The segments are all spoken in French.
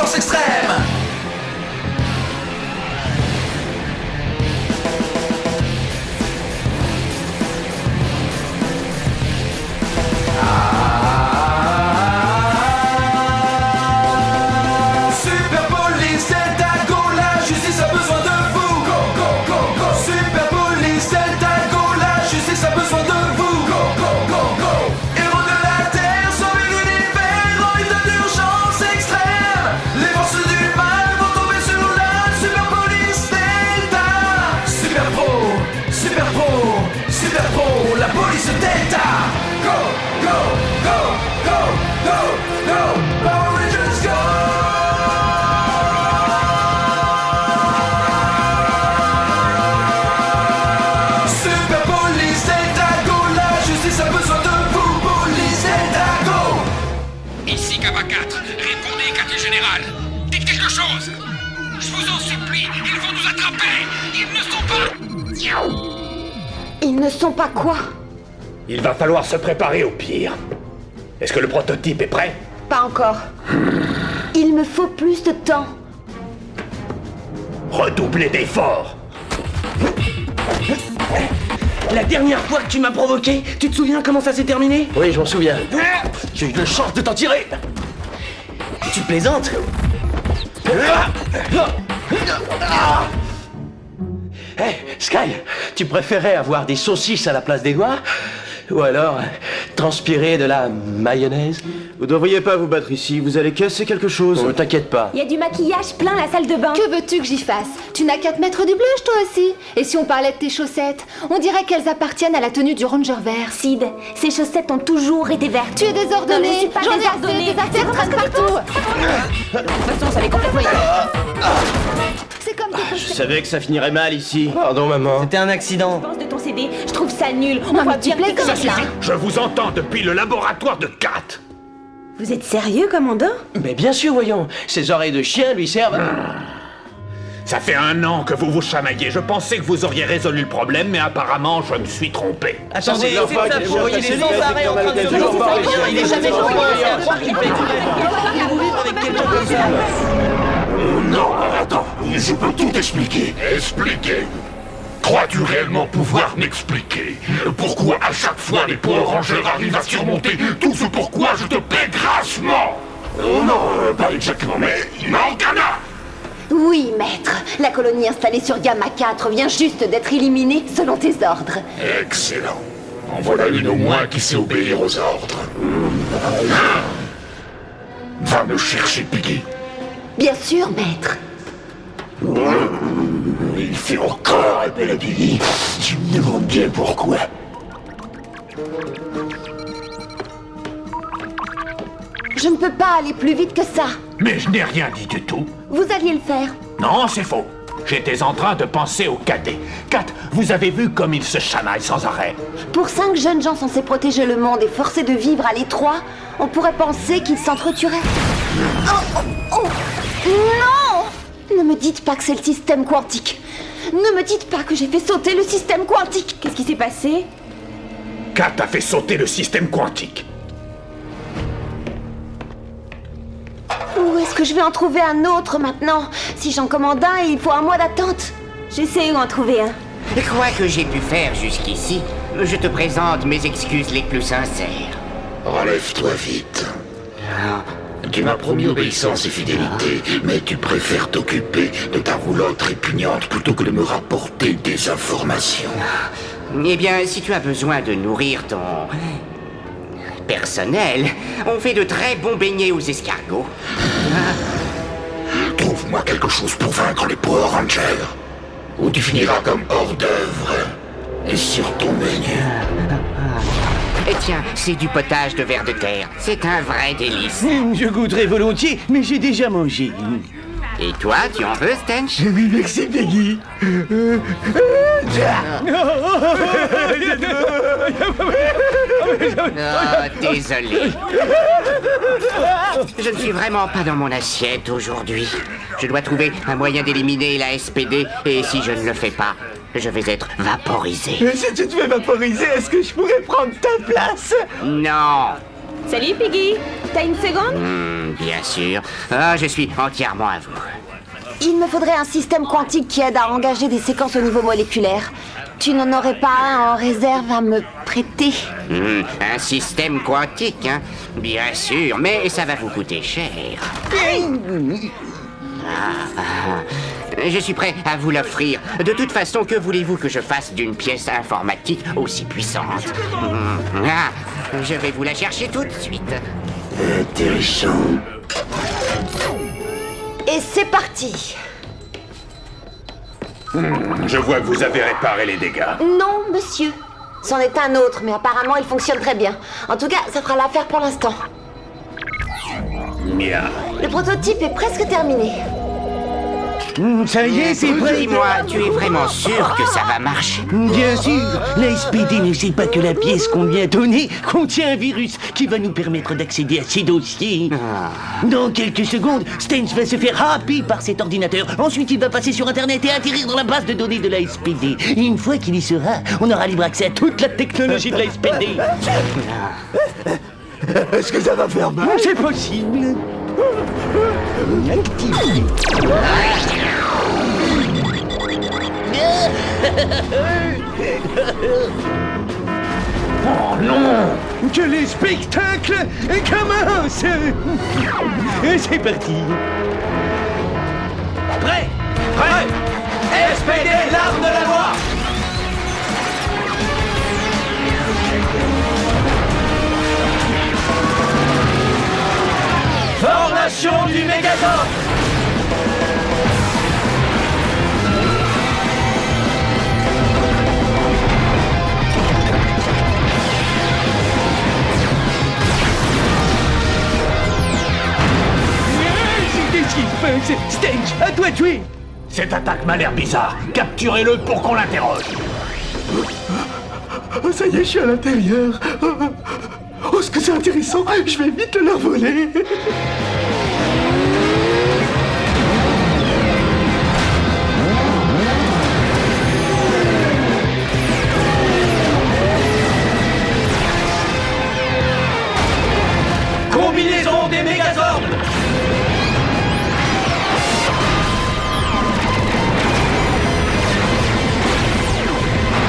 urgence extrême. Super Police Delta Go, la justice a besoin de vous. Go, go, go, go. Super Police Delta Go, la justice a besoin de vous. Go, go, go, go. Héros de la Terre, sauvez l'univers en état d'urgence extrême. Les forces du mal vont tomber sur la Super Police Delta. Super Pro, Super Pro, Super Pro, la police Delta. Go, go, go, go, go, go, Power Rangers go. Super Police Delta Go, la justice a besoin de vous. Police Delta Go. Ici Kava 4, répondez quartier général. Dites quelque chose. Je vous en supplie, ils vont nous attraper. Ils ne sont pas... Ils ne sont pas quoi? Il va falloir se préparer au pire. Est-ce que le prototype est prêt? Pas encore. Il me faut plus de temps. Redoublez d'efforts. La dernière fois que tu m'as provoqué, tu te souviens comment ça s'est terminé? Oui, je m'en souviens. J'ai eu de chance de t'en tirer. Tu plaisantes? Hé, Sky, tu préférais avoir des saucisses à la place des doigts? Ou alors, transpirer de la mayonnaise? Vous devriez pas vous battre ici, vous allez casser quelque chose. Ne t'inquiète pas. Il y a du maquillage plein la salle de bain. Que veux-tu que j'y fasse? Tu n'as qu'à te mettre du blush toi aussi. Et si on parlait de tes chaussettes? On dirait qu'elles appartiennent à la tenue du Ranger vert. Sid, ces chaussettes ont toujours été vertes. Tu es désordonné. Non, je suis pas J'en ai désordonnée. assez, tes affaires traînent partout. De toute façon, ça m'est complètement C'est comme tes Je savais que ça finirait mal ici. Pardon, maman. C'était un accident. pense de ton CD, je trouve ça nul. On Non, voit mais tu bien que plaisantes, c'est là. ça. Je vous entends depuis le laboratoire de Kat. Vous êtes sérieux, commandant? Mais bien sûr, voyons. Ses oreilles de chien lui servent... Ça fait 1 an que vous vous chamaillez. Je pensais que vous auriez résolu le problème, mais apparemment, je me suis trompé. Attendez, plusieurs c'est fois ça, qu'il vous est voyez cassé les le sans casque, arrêt en train de se il est jouer. pas Il est jamais joué. C'est à croire qu'il paye. Voulez-vous vivre avec quelqu'un comme ça? Non, attends, je peux tout expliquer. Expliquer? Crois-tu réellement pouvoir m'expliquer pourquoi à chaque fois les Power Rangers arrivent à surmonter tout ce pourquoi je te paie grassement? Non, pas exactement, mais il manque un a. Oui, maître. La colonie installée sur Gamma 4 vient juste d'être éliminée selon tes ordres. Excellent. En voilà une au moins qui sait obéir aux ordres. Va me chercher, Piggy. Bien sûr, maître. Il fait encore appel à Piggy. Tu me demandes bien pourquoi. Je ne peux pas aller plus vite que ça. Mais je n'ai rien dit du tout. Vous alliez le faire. Non, c'est faux. J'étais en train de penser au cadet. Kat, vous avez vu comme il se chamaille sans arrêt. Pour 5 jeunes gens censés protéger le monde et forcés de vivre à l'étroit, on pourrait penser qu'ils s'entretueraient. Oh, oh, oh. Non! Ne me dites pas que c'est le système quantique. Ne me dites pas que j'ai fait sauter le système quantique. Qu'est-ce qui s'est passé? Kat a fait sauter le système quantique. Où est-ce que je vais en trouver un autre maintenant? Si j'en commande un, il faut un mois d'attente. J'essaie d'en trouver un. Quoi que j'ai pu faire jusqu'ici, je te présente mes excuses les plus sincères. Relève-toi vite. Tu m'as promis obéissance et fidélité, mais tu préfères t'occuper de ta roulotte répugnante plutôt que de me rapporter des informations. Eh bien, si tu as besoin de nourrir ton personnel, on fait de très bons beignets aux escargots. Trouve-moi quelque chose pour vaincre les Power Rangers, ou tu finiras comme hors d'œuvre et sur ton menu. Et tiens, c'est du potage de vers de terre. C'est un vrai délice. Je goûterais volontiers, mais j'ai déjà mangé. Et toi, tu en veux, Stench? Oui, merci, Peggy. Oh, désolé. Je ne suis vraiment pas dans mon assiette aujourd'hui. Je dois trouver un moyen d'éliminer la SPD, et si je ne le fais pas, je vais être vaporisé. Si tu te fais vaporiser, est-ce que je pourrais prendre ta place? Non. Salut Piggy. T'as une seconde? Bien sûr. Ah, je suis entièrement à vous. Il me faudrait un système quantique qui aide à engager des séquences au niveau moléculaire. Tu n'en aurais pas un en réserve à me prêter? Un système quantique, hein? Bien sûr, mais ça va vous coûter cher. Je suis prêt à vous l'offrir. De toute façon, que voulez-vous que je fasse d'une pièce informatique aussi puissante? Je vais vous la chercher tout de suite. Intéressant. Et c'est parti! Je vois que vous avez réparé les dégâts. Non, monsieur. C'en est un autre, mais apparemment il fonctionne très bien. En tout cas, ça fera l'affaire pour l'instant. Bien. Le prototype est presque terminé. Ça y est, c'est prêt. Dis-moi, tu es vraiment sûr que ça va marcher? Bien sûr, la SPD ne sait pas que la pièce qu'on lui a donnée contient un virus qui va nous permettre d'accéder à ses dossiers. Dans quelques secondes, Stench va se faire happer par cet ordinateur. Ensuite, il va passer sur Internet et atterrir dans la base de données de la SPD. Et une fois qu'il y sera, on aura libre accès à toute la technologie de la SPD. Est-ce que ça va faire mal? C'est possible. Activé. Oh non! Que les spectacles commencent. Et c'est parti. Prêt? Prêt? SPD, l'arme de la loi! Formation du Megazord! Qu'est-ce qui se passe? Stench, à toi de tuer. Cette attaque m'a l'air bizarre. Capturez-le pour qu'on l'interroge. Oh, ça y est, je suis à l'intérieur. Oh, ce que c'est intéressant. Je vais vite le leur voler. Combinaison des Mégazords.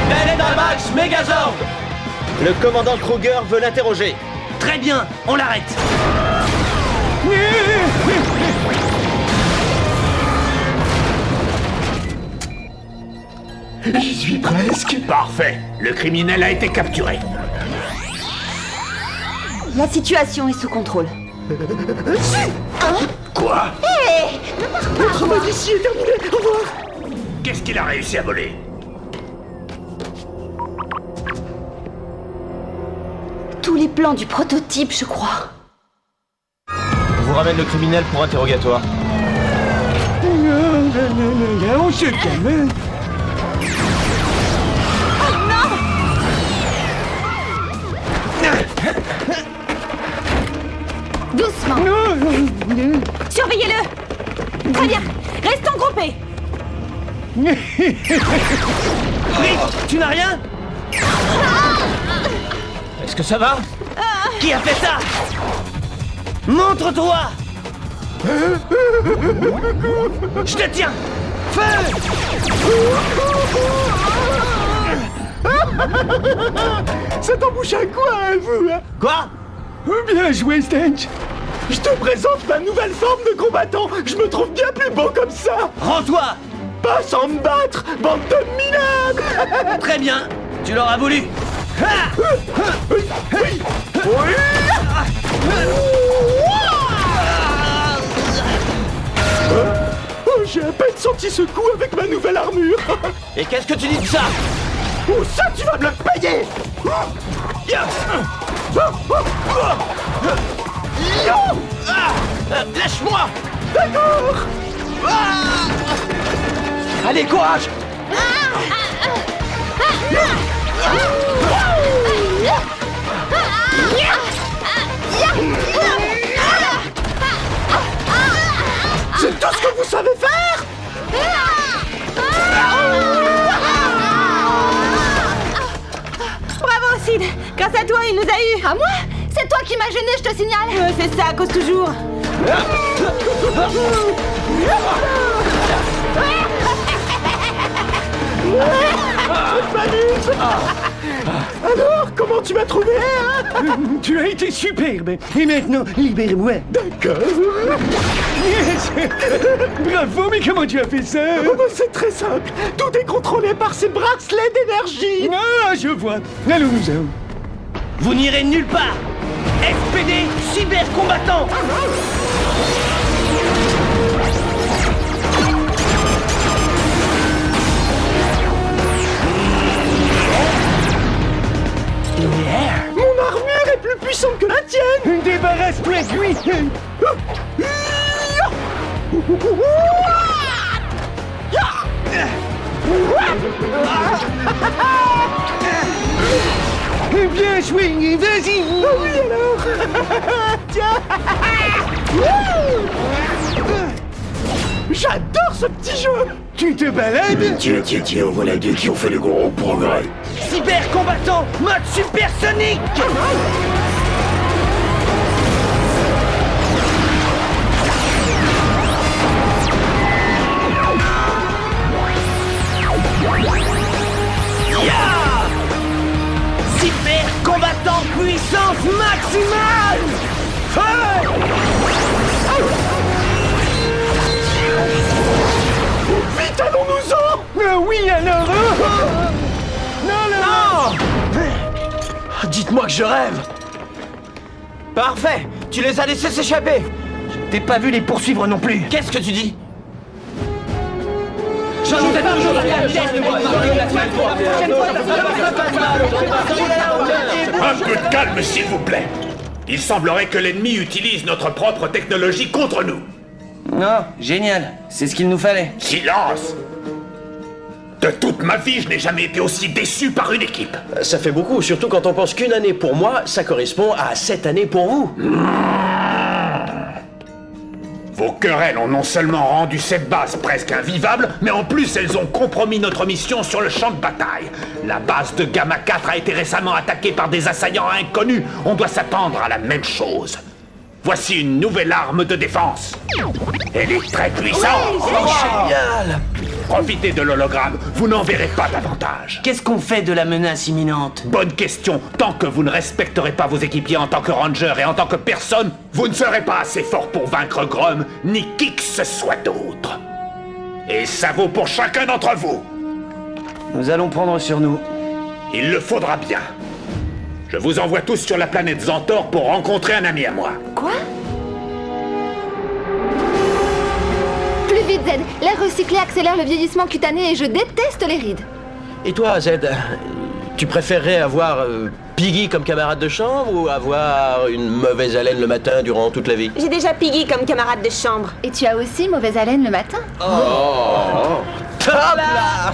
Dynamax Megazord. Le commandant Kruger veut l'interroger. Très bien, on l'arrête. J'y suis presque. Parfait. Le criminel a été capturé. La situation est sous contrôle. Quoi? Le travail d'ici est terminé. Au revoir. Qu'est-ce qu'il a réussi à voler? Tous les plans du prototype, je crois. On vous ramène le criminel pour interrogatoire. On se calme. Doucement. Surveillez-le. Très bien. Restons groupés. Rick, tu n'as rien? Est-ce que ça va? Qui a fait ça? Montre-toi! Je te tiens! Feu! Ça t'embouche à quoi, hein, vous, hein? Quoi? Bien joué, Stench. Je te présente ma nouvelle forme de combattant. Je me trouve bien plus beau comme ça. Rends-toi! Pas sans me battre, bande de minables. Très bien! Tu l'auras voulu! Ha! Oh, j'ai à peine senti ce coup avec ma nouvelle armure. Et qu'est-ce que tu dis de ça? Oh, ça, tu vas me le payer. Lâche-moi! D'accord. Allez, courage! C'est tout ce que vous savez faire. Bravo, Sid. Grâce à toi, il nous a eu. À moi? C'est toi qui m'as gêné, je te signale. C'est ça, à cause toujours. Alors, comment tu m'as trouvé, hein? Tu as été superbe. Et maintenant, libère-moi. D'accord. Yes. Bravo, mais comment tu as fait ça? C'est très simple. Tout est contrôlé par ces bracelets d'énergie. Ah, je vois. Allons-nous-en. Vous n'irez nulle part. SPD cybercombattant. Mon armure est plus puissante que la tienne. Débarrasse-toi de lui. Bien joué, vas-y. Oui alors. Tiens. J'adore ce petit jeu. Tu te balades? Tiens, voilà deux qui ont fait de gros progrès. Cyber combattant, mode supersonique. Cyber combattant puissance maximale. Feu! Vite, allons-nous-en! Oui, alors! Non! Dites-moi que je rêve. Parfait. Tu les as laissés s'échapper. Je t'ai pas vu les poursuivre non plus. Qu'est-ce que tu dis? Un peu de calme, s'il vous plaît. Il semblerait que l'ennemi utilise notre propre technologie contre nous. Non, génial. C'est ce qu'il nous fallait. Silence! De toute ma vie, je n'ai jamais été aussi déçu par une équipe. Ça fait beaucoup, surtout quand on pense qu'une année pour moi, ça correspond à 7 années pour vous. Vos querelles ont non seulement rendu cette base presque invivable, mais en plus elles ont compromis notre mission sur le champ de bataille. La base de Gamma 4 a été récemment attaquée par des assaillants inconnus. On doit s'attendre à la même chose. Voici une nouvelle arme de défense. Elle est très puissante. Génial! Profitez de l'hologramme, vous n'en verrez pas davantage. Qu'est-ce qu'on fait de la menace imminente? Bonne question. Tant que vous ne respecterez pas vos équipiers en tant que ranger et en tant que personne, vous ne serez pas assez fort pour vaincre Grom, ni qui que ce soit d'autre. Et ça vaut pour chacun d'entre vous. Nous allons prendre sur nous. Il le faudra bien. Je vous envoie tous sur la planète Zantor pour rencontrer un ami à moi. Quoi? Plus vite, Z. L'air recyclé accélère le vieillissement cutané et je déteste les rides. Et toi, Z, tu préférerais avoir Piggy comme camarade de chambre ou avoir une mauvaise haleine le matin durant toute la vie? J'ai déjà Piggy comme camarade de chambre. Et tu as aussi mauvaise haleine le matin? Top là!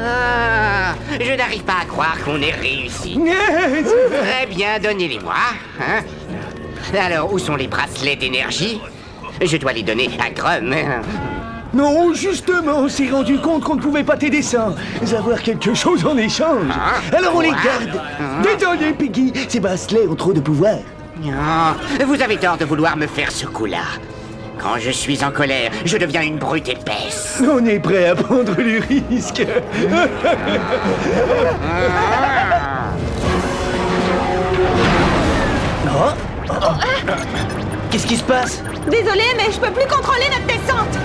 Ah, je n'arrive pas à croire qu'on ait réussi. Très bien, donnez-les-moi. Hein? Alors, où sont les bracelets d'énergie? Je dois les donner à Grum. Non, justement, on s'est rendu compte qu'on ne pouvait pas t'aider sans avoir quelque chose en échange. Alors on les garde. Désolé, Piggy, ces bracelets ont trop de pouvoir. Oh, vous avez tort de vouloir me faire ce coup-là. Quand je suis en colère, je deviens une brute épaisse. On est prêt à prendre le risque. Qu'est-ce qui se passe? Désolée, mais je peux plus contrôler notre descente.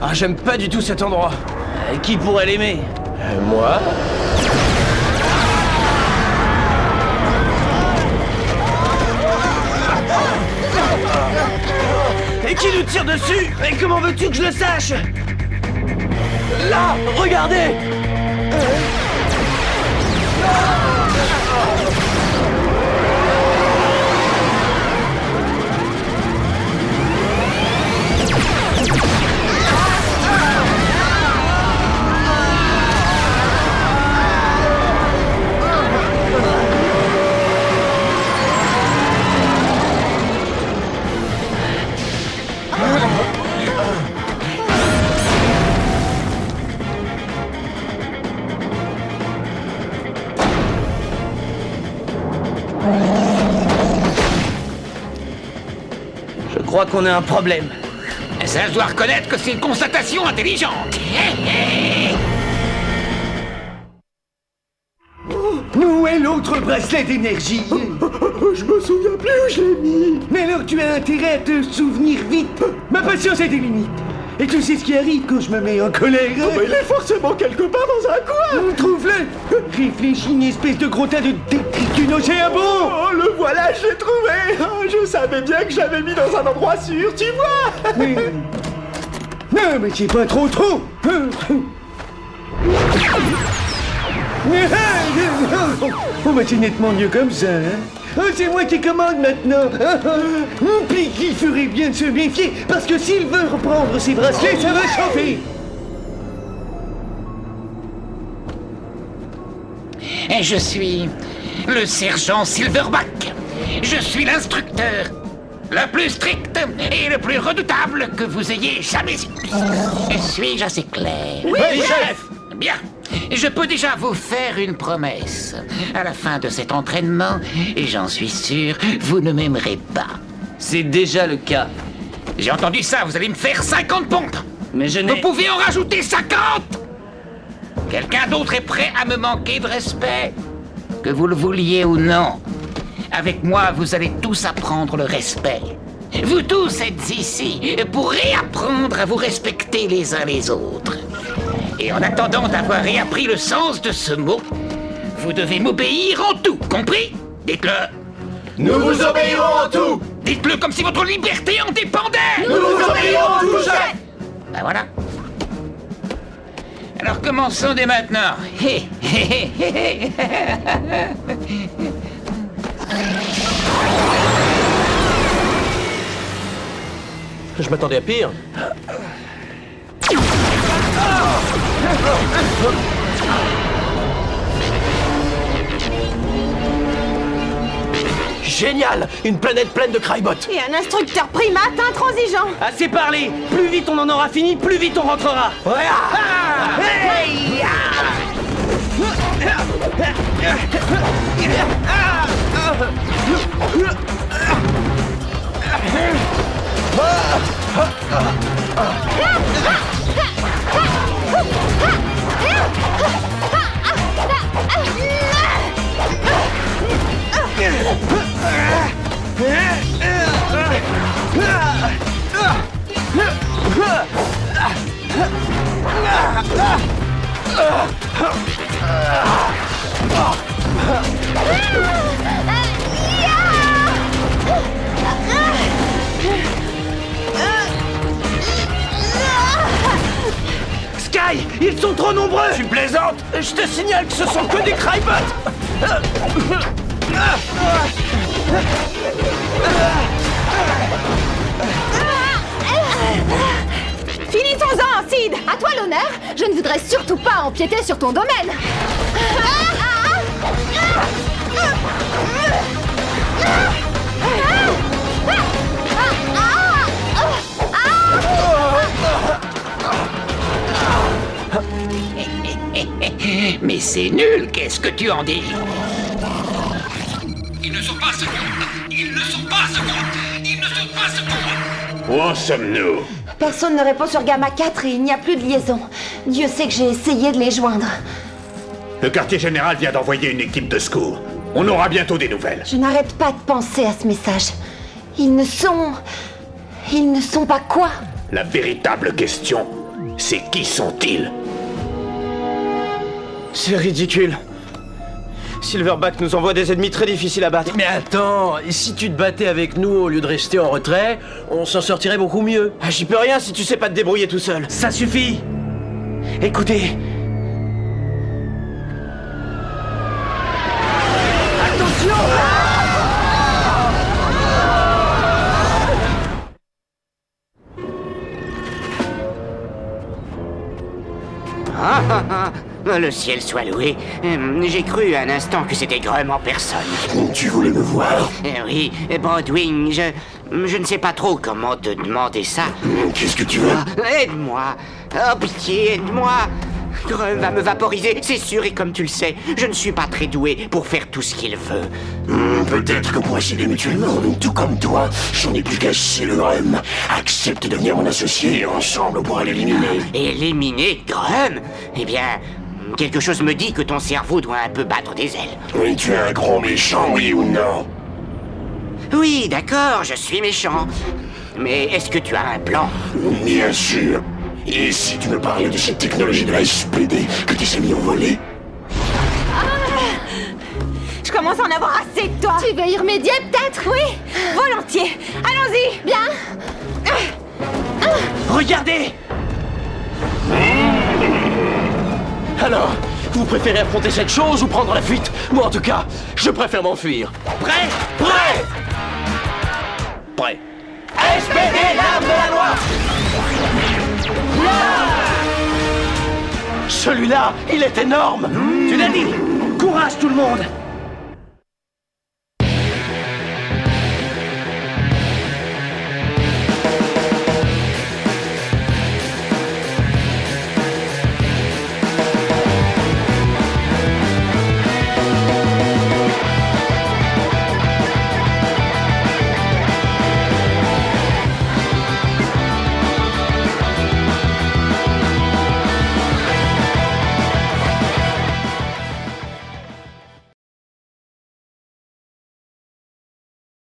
Ah, j'aime pas du tout cet endroit. Qui pourrait l'aimer? Moi? Et qui nous tire dessus? Et comment veux-tu que je le sache? Là, regardez! crois qu'on a un problème. Ça, je dois reconnaître que c'est une constatation intelligente. Où est l'autre bracelet d'énergie? Je me souviens plus où je l'ai mis. Mais alors tu as intérêt à te souvenir vite. Ma patience a des limites. Et tu sais ce qui arrive quand je me mets en colère? Mais il est forcément quelque part dans un coin. Trouve-le. Réfléchis, une espèce de gros tas de détritus nauséabonds. Oh, le voilà, je l'ai trouvé. Je savais bien que j'avais mis dans un endroit sûr, tu vois. Non, mais c'est pas trop. Oh, bah c'est nettement mieux comme ça, hein. Oh, c'est moi qui commande maintenant. Plicky ferait bien de se méfier, parce que s'il veut reprendre ses bracelets, ça va chauffer. Et je suis le sergent Silverback. Je suis l'instructeur le plus strict et le plus redoutable que vous ayez jamais eu. Suis-je assez clair? Oui, chef. Bien. Je peux déjà vous faire une promesse. À la fin de cet entraînement, et j'en suis sûr, vous ne m'aimerez pas. C'est déjà le cas. J'ai entendu ça, vous allez me faire 50 pompes. Mais je Vous n'ai... pouvez en rajouter 50. Quelqu'un d'autre est prêt à me manquer de respect? Que vous le vouliez ou non. Avec moi, vous allez tous apprendre le respect. Vous tous êtes ici pour réapprendre à vous respecter les uns les autres. Et en attendant d'avoir réappris le sens de ce mot, vous devez m'obéir en tout, compris? Dites-le. Nous vous obéirons en tout. Dites-le comme si votre liberté en dépendait. Nous vous obéirons en tout, chef. Ben voilà. Alors commençons dès maintenant. Je m'attendais à pire. Génial! Une planète pleine de Crybots! Et un instructeur primate intransigeant. Assez parlé. Plus vite on en aura fini, plus vite on rentrera. Sky, ils sont trop nombreux. Tu plaisantes? Je te signale que ce sont que des Crybots! Finissons-en, Sid. À toi l'honneur. Je ne voudrais surtout pas empiéter sur ton domaine. Mais c'est nul, qu'est-ce que tu en dis? Ils ne sont pas secondes. Ils ne sont pas secondes. Ils ne sont pas secondes. Où en sommes-nous? Personne ne répond sur Gamma 4 et il n'y a plus de liaison. Dieu sait que j'ai essayé de les joindre. Le quartier général vient d'envoyer une équipe de secours. On aura bientôt des nouvelles. Je n'arrête pas de penser à ce message. Ils ne sont pas quoi? La véritable question, c'est qui sont-ils? C'est ridicule. Silverback nous envoie des ennemis très difficiles à battre. Mais attends, si tu te battais avec nous au lieu de rester en retrait, on s'en sortirait beaucoup mieux. Ah, j'y peux rien si tu sais pas te débrouiller tout seul. Ça suffit. Écoutez. Le ciel soit loué. J'ai cru un instant que c'était Grum en personne. Tu voulais me voir? Oui, Broadwing, je ne sais pas trop comment te demander ça. Qu'est-ce que tu veux? Aide-moi. Oh, pitié, aide-moi. Grum va me vaporiser, c'est sûr, et comme tu le sais, je ne suis pas très doué pour faire tout ce qu'il veut. Peut-être que pour s'aider mutuellement, tout comme toi, j'en ai plus qu'assez le Grum. Accepte de devenir mon associé et ensemble on pourra l'éliminer. Éliminer Grum? Eh bien, quelque chose me dit que ton cerveau doit un peu battre des ailes. Oui, tu es un gros méchant, oui ou non? Oui, d'accord, je suis méchant. Mais est-ce que tu as un plan? Bien sûr. Et si tu me parlais de cette technologie de la SPD que tes amis ont volée? Je commence à en avoir assez de toi. Tu veux y remédier, peut-être? Oui, volontiers. Allons-y. Bien. Regardez! Alors, vous préférez affronter cette chose ou prendre la fuite? Moi, en tout cas, je préfère m'enfuir. Prêt? Prêt! Prêt. SPD, l'arme de la loi! Celui-là, il est énorme! Tu l'as dit! Courage tout le monde!